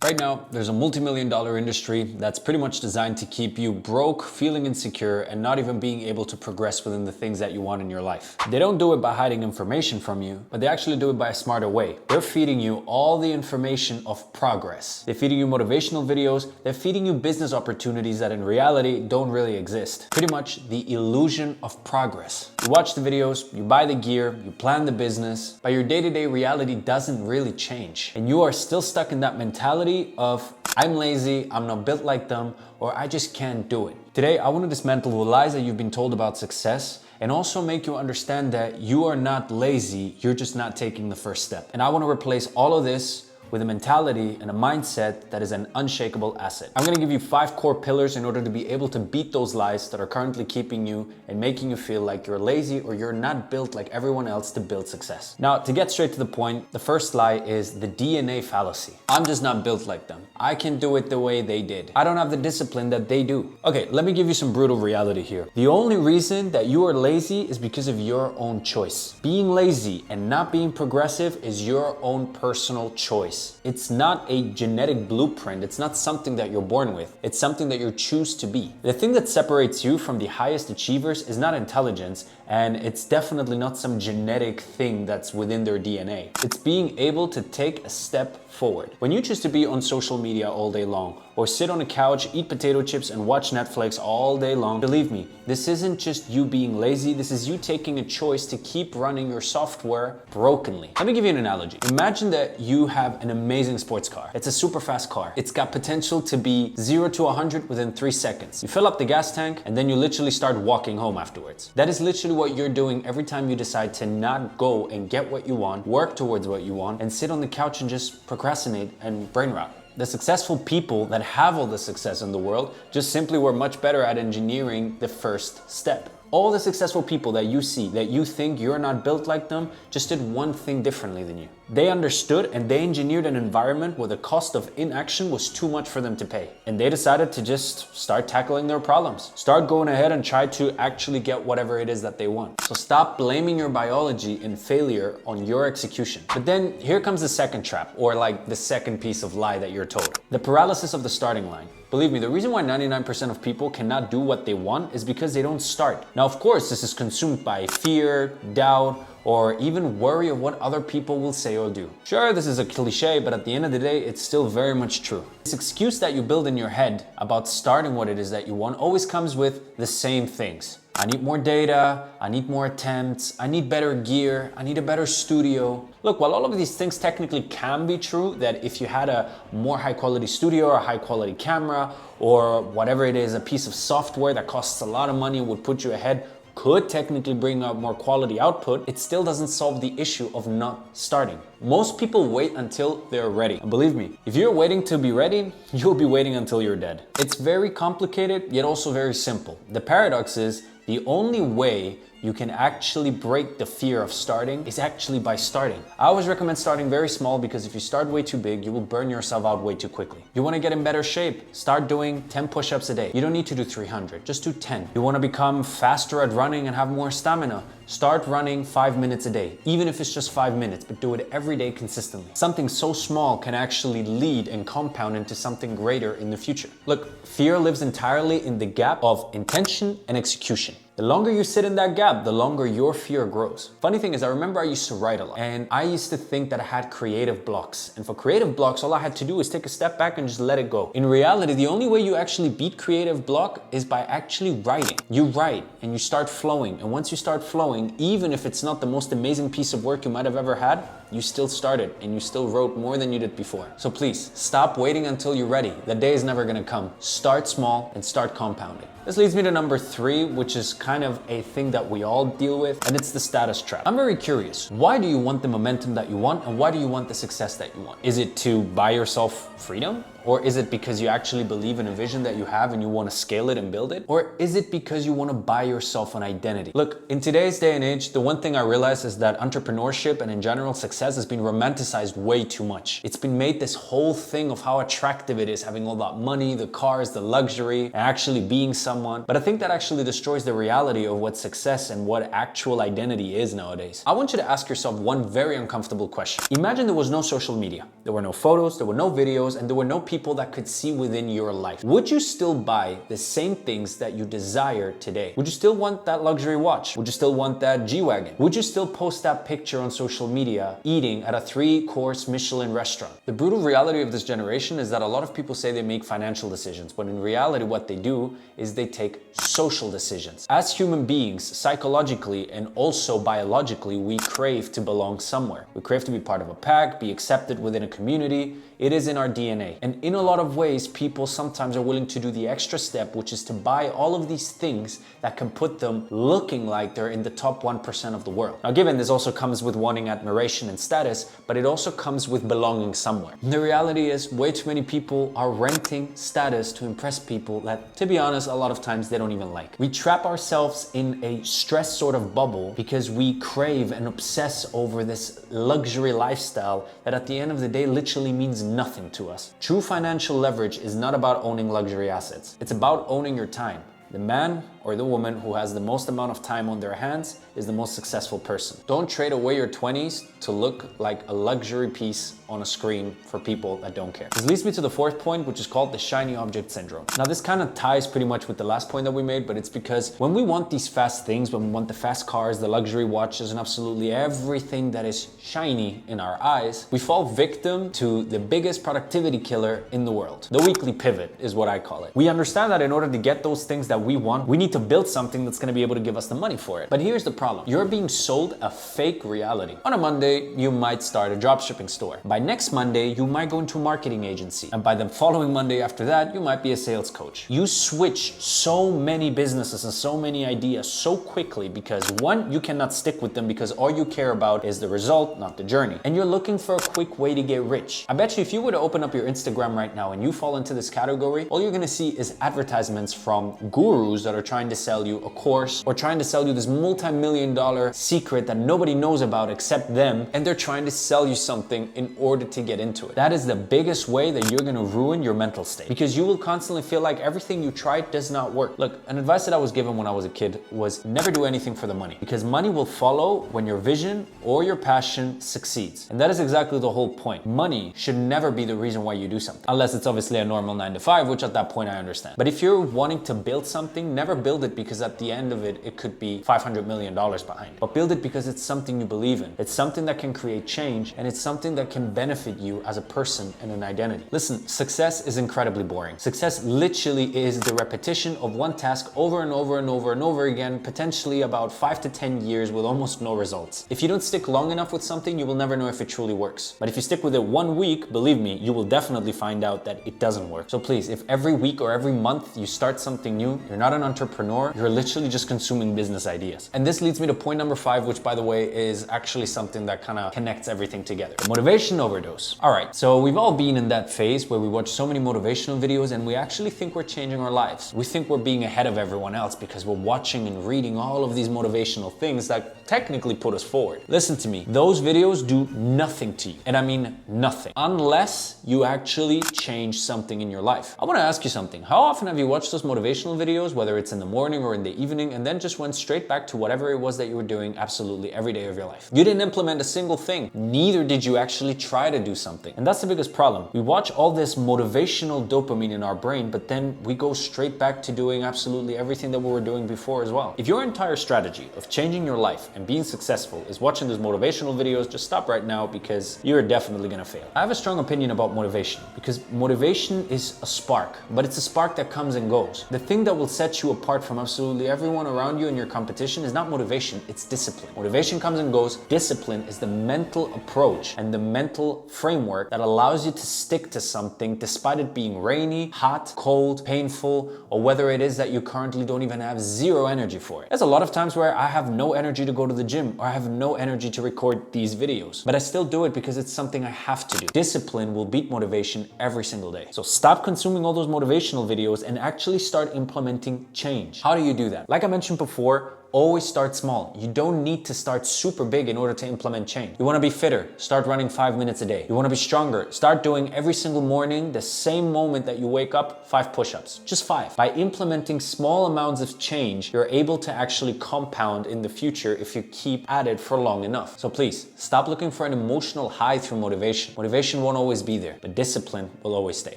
Right now, there's a multi-million-dollar industry that's pretty much designed to keep you broke, feeling insecure, and not even being able to progress within the things that you want in your life. They don't do it by hiding information from you, but they actually do it by a smarter way. They're feeding you all the information of progress. They're feeding you motivational videos. They're feeding you business opportunities that in reality don't really exist. Pretty much the illusion of progress. You watch the videos, you buy the gear, you plan the business, but your day-to-day reality doesn't really change. And you are still stuck in that mentality of I'm lazy, I'm not built like them, or I just can't do it. Today, I want to dismantle the lies that you've been told about success and also make you understand that you are not lazy, you're just not taking the first step. And I want to replace all of this with a mentality and a mindset that is an unshakable asset. I'm gonna give you 5 core pillars in order to be able to beat those lies that are currently keeping you and making you feel like you're lazy or you're not built like everyone else to build success. Now, to get straight to the point, the first lie is the DNA fallacy. I'm just not built like them. I can do it the way they did. I don't have the discipline that they do. Okay, let me give you some brutal reality here. The only reason that you are lazy is because of your own choice. Being lazy and not being progressive is your own personal choice. It's not a genetic blueprint. It's not something that you're born with. It's something that you choose to be. The thing that separates you from the highest achievers is not intelligence, and it's definitely not some genetic thing that's within their DNA. It's being able to take a step forward. When you choose to be on social media all day long, or sit on a couch, eat potato chips, and watch Netflix all day long, believe me, this isn't just you being lazy, this is you taking a choice to keep running your software brokenly. Let me give you an analogy. Imagine that you have an amazing sports car. It's a super fast car. It's got potential to be 0 to 100 within 3 seconds. You fill up the gas tank, and then you literally start walking home afterwards. That is literally what you're doing every time you decide to not go and get what you want, work towards what you want, and sit on the couch and just procrastinate and brain rot. The successful people that have all the success in the world just simply were much better at engineering the first step. All the successful people that you see, that you think you're not built like them, just did one thing differently than you. They understood and they engineered an environment where the cost of inaction was too much for them to pay. And they decided to just start tackling their problems. Start going ahead and try to actually get whatever it is that they want. So stop blaming your biology and failure on your execution. But then here comes the second trap, or like the second piece of lie that you're told. The paralysis of the starting line. Believe me, the reason why 99% of people cannot do what they want is because they don't start. Now, of course, this is consumed by fear, doubt, or even worry of what other people will say or do. Sure, this is a cliche, but at the end of the day, it's still very much true. This excuse that you build in your head about starting what it is that you want always comes with the same things. I need more data, I need more attempts, I need better gear, I need a better studio. Look, while all of these things technically can be true, that if you had a more high quality studio or a high quality camera or whatever it is, a piece of software that costs a lot of money and would put you ahead, could technically bring out more quality output, it still doesn't solve the issue of not starting. Most people wait until they're ready. And believe me, if you're waiting to be ready, you'll be waiting until you're dead. It's very complicated, yet also very simple. The paradox is, the only way you can actually break the fear of starting is actually by starting. I always recommend starting very small because if you start way too big, you will burn yourself out way too quickly. You want to get in better shape, start doing 10 push-ups a day. You don't need to do 300, just do 10. You want to become faster at running and have more stamina. Start running 5 minutes a day, even if it's just 5 minutes, but do it every day consistently. Something so small can actually lead and compound into something greater in the future. Look, fear lives entirely in the gap of intention and execution. The longer you sit in that gap, the longer your fear grows. Funny thing is, I remember I used to write a lot, and I used to think that I had creative blocks. And for creative blocks, all I had to do was take a step back and just let it go. In reality, the only way you actually beat creative block is by actually writing. You write and you start flowing. And once you start flowing, even if it's not the most amazing piece of work you might have ever had, you still started and you still wrote more than you did before. So please, stop waiting until you're ready. That day is never gonna come. Start small and start compounding. This leads me to number 3, which is kind of a thing that we all deal with, and it's the status trap. I'm very curious. Why do you want the momentum that you want, and why do you want the success that you want? Is it to buy yourself freedom? Or is it because you actually believe in a vision that you have and you want to scale it and build it? Or is it because you want to buy yourself an identity? Look, in today's day and age, the one thing I realize is that entrepreneurship and in general success has been romanticized way too much. It's been made this whole thing of how attractive it is, having all that money, the cars, the luxury, and actually being someone. But I think that actually destroys the reality of what success and what actual identity is nowadays. I want you to ask yourself one very uncomfortable question. Imagine there was no social media. There were no photos, there were no videos, and there were no people that could see within your life. Would you still buy the same things that you desire today? Would you still want that luxury watch? Would you still want that G-Wagon? Would you still post that picture on social media eating at a 3-course Michelin restaurant? The brutal reality of this generation is that a lot of people say they make financial decisions, but in reality what they do is they take social decisions. As human beings, psychologically and also biologically, we crave to belong somewhere. We crave to be part of a pack, be accepted within a community. It is in our DNA. And in a lot of ways, people sometimes are willing to do the extra step, which is to buy all of these things that can put them looking like they're in the top 1% of the world. Now, given this also comes with wanting admiration and status, but it also comes with belonging somewhere. And the reality is way too many people are renting status to impress people that, to be honest, a lot of times they don't even like. We trap ourselves in a stress sort of bubble because we crave and obsess over this luxury lifestyle that at the end of the day literally means nothing to us. True financial leverage is not about owning luxury assets. It's about owning your time. The man or the woman who has the most amount of time on their hands is the most successful person. Don't trade away your 20s to look like a luxury piece on a screen for people that don't care. This leads me to the fourth point, which is called the shiny object syndrome. Now, this kind of ties pretty much with the last point that we made, but it's because when we want these fast things, when we want the fast cars, the luxury watches, and absolutely everything that is shiny in our eyes, we fall victim to the biggest productivity killer in the world. The weekly pivot is what I call it. We understand that in order to get those things that we want, we need to build something that's going to be able to give us the money for it. But here's the problem. You're being sold a fake reality. On a Monday, you might start a dropshipping store. By next Monday, you might go into a marketing agency. And by the following Monday after that, you might be a sales coach. You switch so many businesses and so many ideas so quickly because one, you cannot stick with them because all you care about is the result, not the journey. And you're looking for a quick way to get rich. I bet you if you were to open up your Instagram right now and you fall into this category, all you're going to see is advertisements from gurus that are trying to sell you a course or trying to sell you this multi-million-dollar secret that nobody knows about except them, and they're trying to sell you something in order to get into it. That is the biggest way that you're gonna ruin your mental state because you will constantly feel like everything you tried does not work. Look, an advice that I was given when I was a kid was never do anything for the money because money will follow when your vision or your passion succeeds. And that is exactly the whole point. Money should never be the reason why you do something, unless it's obviously a normal 9-to-5, which at that point I understand. But if you're wanting to build something, never build it because at the end of it, it could be $500 million behind. But build it because it's something you believe in. It's something that can create change and it's something that can benefit you as a person and an identity. Listen, success is incredibly boring. Success literally is the repetition of one task over and over and over and over again, potentially about 5 to 10 years with almost no results. If you don't stick long enough with something, you will never know if it truly works. But if you stick with it 1 week, believe me, you will definitely find out that it doesn't work. So please, if every week or every month you start something new, you're not an entrepreneur, you're literally just consuming business ideas. And this leads me to point number 5, which by the way is actually something that kind of connects everything together. The motivation overdose. All right, so we've all been in that phase where we watch so many motivational videos and we actually think we're changing our lives. We think we're being ahead of everyone else because we're watching and reading all of these motivational things that technically put us forward. Listen to me, those videos do nothing to you. And I mean nothing, unless you actually change something in your life. I want to ask you something. How often have you watched those motivational videos, whether it's in the morning or in the evening, and then just went straight back to whatever it was that you were doing absolutely every day of your life? You didn't implement a single thing. Neither did you actually try to do something. And that's the biggest problem. We watch all this motivational dopamine in our brain, but then we go straight back to doing absolutely everything that we were doing before as well. If your entire strategy of changing your life and being successful is watching those motivational videos, just stop right now because you're definitely gonna fail. I have a strong opinion about motivation because motivation is a spark, but it's a spark that comes and goes. The thing that will set you apart apart from absolutely everyone around you in your competition is not motivation, it's discipline. Motivation comes and goes. Discipline is the mental approach and the mental framework that allows you to stick to something despite it being rainy, hot, cold, painful, or whether it is that you currently don't even have zero energy for it. There's a lot of times where I have no energy to go to the gym, or I have no energy to record these videos, but I still do it because it's something I have to do. Discipline will beat motivation every single day. So stop consuming all those motivational videos and actually start implementing change. How do you do that? Like I mentioned before, always start small. You don't need to start super big in order to implement change. You want to be fitter, start running 5 minutes a day. You want to be stronger, start doing every single morning, the same moment that you wake up, 5 push-ups, just 5. By implementing small amounts of change, you're able to actually compound in the future if you keep at it for long enough. So please, stop looking for an emotional high through motivation. Motivation won't always be there, but discipline will always stay.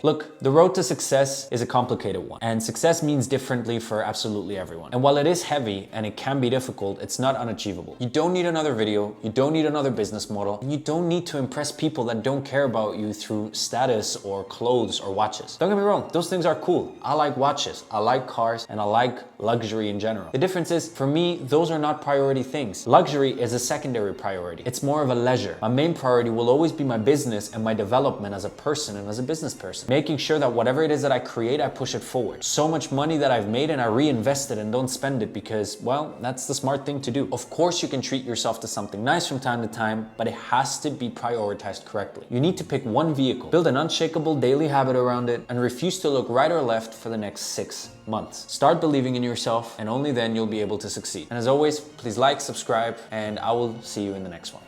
Look, the road to success is a complicated one, and success means differently for absolutely everyone. And while it is heavy and it can be difficult, it's not unachievable. You don't need another video, you don't need another business model, and you don't need to impress people that don't care about you through status or clothes or watches. Don't get me wrong, those things are cool. I like watches, I like cars, and I like luxury in general. The difference is, for me, those are not priority things. Luxury is a secondary priority. It's more of a leisure. My main priority will always be my business and my development as a person and as a business person. Making sure that whatever it is that I create, I push it forward. So much money that I've made and I reinvest it and don't spend it because, well, that's the smart thing to do. Of course, you can treat yourself to something nice from time to time, but it has to be prioritized correctly. You need to pick one vehicle, build an unshakable daily habit around it, and refuse to look right or left for the next 6 months. Start believing in yourself, and only then you'll be able to succeed. And as always, please like, subscribe, and I will see you in the next one.